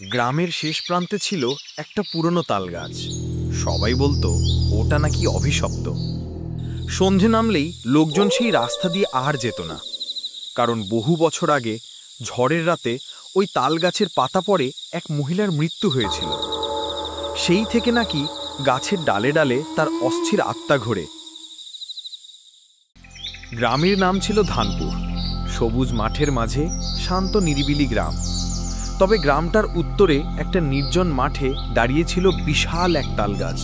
গ্রামের শেষ প্রান্তে ছিল একটা পুরনো তাল গাছ। সবাই বলতো ওটা নাকি অভিশপ্ত। সন্ধে নামলেই লোকজন সেই রাস্তা দিয়ে আর যেত না, কারণ বহু বছর আগে ঝড়ের রাতে ওই তাল গাছের পাতা পড়ে এক মহিলার মৃত্যু হয়েছিল। সেই থেকে নাকি গাছের ডালে ডালে তার অস্থির আত্মা ঘোরে। গ্রামের নাম ছিল ধানপুর। সবুজ মাঠের মাঝে শান্ত নিরিবিলি গ্রাম। তবে গ্রামটার উত্তরে একটা নির্জন মাঠে দাঁড়িয়েছিল বিশাল এক তাল গাছ।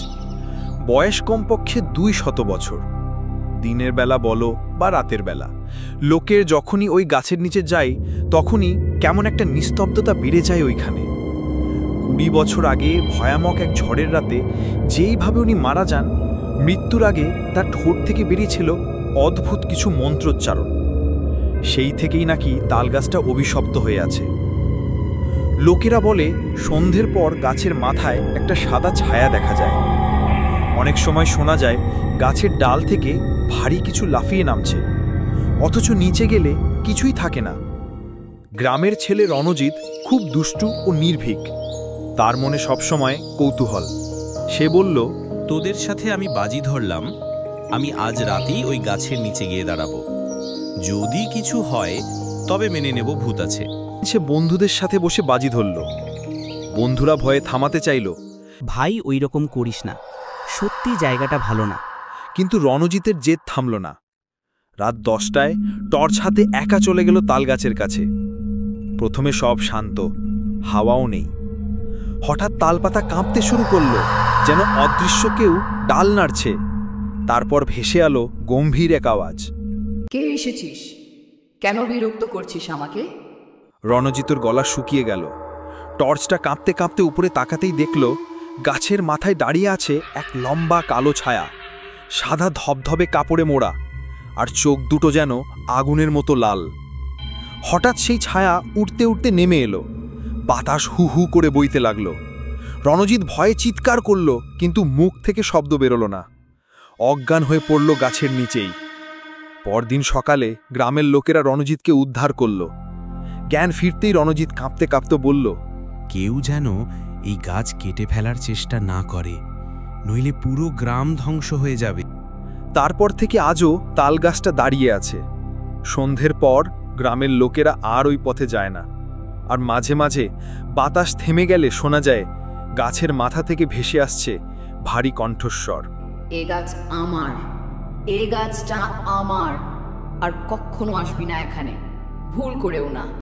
বয়স কমপক্ষে 200 বছর। দিনের বেলা বলো বা রাতের বেলা, লোকের যখনই ওই গাছের নিচে যায় তখনই কেমন একটা নিস্তব্ধতা বেড়ে যায় ওইখানে। 20 বছর আগে ভয়ানক এক ঝড়ের রাতে যেইভাবে উনি মারা যান, মৃত্যুর আগে তার ঠোঁট থেকে বেরিয়েছিল অদ্ভুত কিছু মন্ত্রোচ্চারণ। সেই থেকেই নাকি তালগাছটা অভিশপ্ত হয়ে আছে। লোকেরা বলে সন্ধ্যের পর গাছের মাথায় একটা সাদা ছায়া দেখা যায়। অনেক সময় শোনা যায় গাছের ডাল থেকে ভারী কিছু লাফিয়ে নামছে, অথচ নিচে গেলে কিছুই থাকে না। গ্রামের ছেলে রণজিৎ খুব দুষ্টু ও নির্ভীক। তার মনে সবসময় কৌতূহল। সে বলল, তোদের সাথে আমি বাজি ধরলাম, আমি আজ রাতেই ওই গাছের নিচে গিয়ে দাঁড়াবো। যদি কিছু হয় তবে মেনে নেব ভূত আছে। সে বন্ধুদের সাথে বসে বাজি ধরল। বন্ধুরা ভয়ে থামাতে চাইল। ভাই ওই রকম করিস না, সত্যি জায়গাটা ভালো না। কিন্তু রণজিতের জেদ থামল না। রাত 10টায় টর্চ হাতে একা চলে গেল তালগাছের কাছে। প্রথমে সব শান্ত, হাওয়াও নেই। হঠাৎ তালপাতা কাঁপতে শুরু করল, যেন অদৃশ্য কেউ ডাল নাড়ছে। তারপর ভেসে এলো গম্ভীর এক আওয়াজ। কে এসেছিস? কেন বিরক্ত করছিস আমাকে? রণজিতের গলা শুকিয়ে গেল। টর্চটা কাঁপতে কাঁপতে উপরে তাকাতেই দেখল গাছের মাথায় দাঁড়িয়ে আছে এক লম্বা কালো ছায়া, সাদা ধবধবে কাপড়ে মোড়া, আর চোখ দুটো যেন আগুনের মতো লাল। হঠাৎ সেই ছায়া উড়তে উড়তে নেমে এলো। বাতাস হু হু করে বইতে লাগলো। রণজিৎ ভয়ে চিৎকার করল, কিন্তু মুখ থেকে শব্দ বেরোলো না। অজ্ঞান হয়ে পড়ল গাছের নিচেই। পরদিন সকালে গ্রামের লোকেরা রণজিৎকে উদ্ধার করল। জ্ঞান ফিরতেই রণজিৎ কাঁপতে কাঁপতে বলল, কেউ যেন এই গাছ কেটে ফেলার চেষ্টা না করে, নইলে পুরো গ্রাম ধ্বংস হয়ে যাবে। তারপর থেকে আজও তালগাছটা দাঁড়িয়ে আছে। সন্ধ্যের পর গ্রামের লোকেরা আর ওই পথে যায় না। আর মাঝে মাঝে বাতাস থেমে গেলে শোনা যায় গাছের মাথা থেকে ভেসে আসছে ভারী কণ্ঠস্বর। এ গাছ আমার, এ গাছটা আমার, আর কখনো আসবি না এখানে, ভুল করেও না।